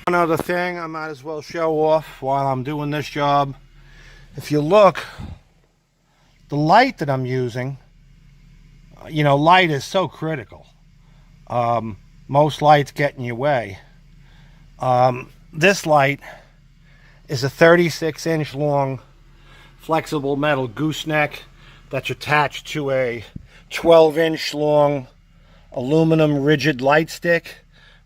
One other thing I might as well show off while I'm doing this job. If you look, the light that I'm using, light is so critical. Most lights get in your way. This light is a 36-inch long flexible metal gooseneck that's attached to a 12-inch long aluminum rigid light stick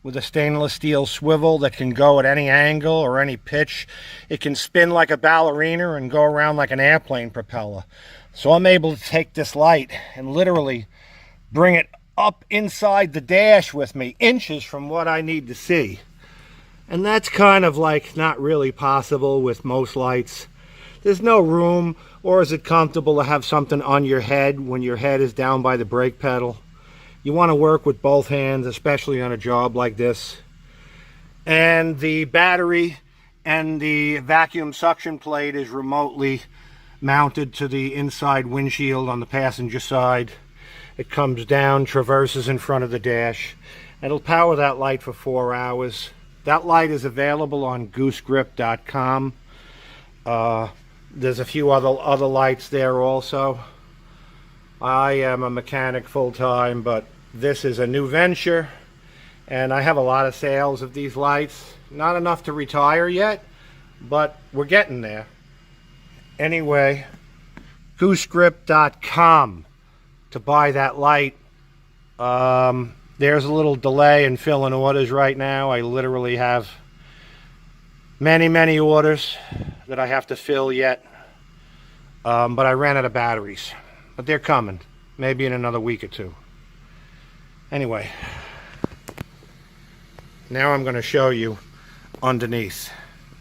with a stainless steel swivel that can go at any angle or any pitch. It can spin like a ballerina and go around like an airplane propeller. So I'm able to take this light and literally bring it up inside the dash with me, inches from what I need to see. And that's kind of like not really possible with most lights. There's no room, or is it comfortable to have something on your head when your head is down by the brake pedal? You want to work with both hands, especially on a job like this. And the battery and the vacuum suction plate is remotely mounted to the inside windshield on the passenger side. It comes down, traverses in front of the dash. It'll power that light for 4 hours. That light is available on goosegrip.com. There's a few other lights there also. I am a mechanic full-time, but this is a new venture, and I have a lot of sales of these lights. Not enough to retire yet, but we're getting there. Anyway, goosegrip.com to buy that light. There's a little delay in filling orders right now. I literally have many orders that I have to fill yet. But I ran out of batteries. But they're coming. Maybe in another week or two. Anyway. Now I'm going to show you underneath.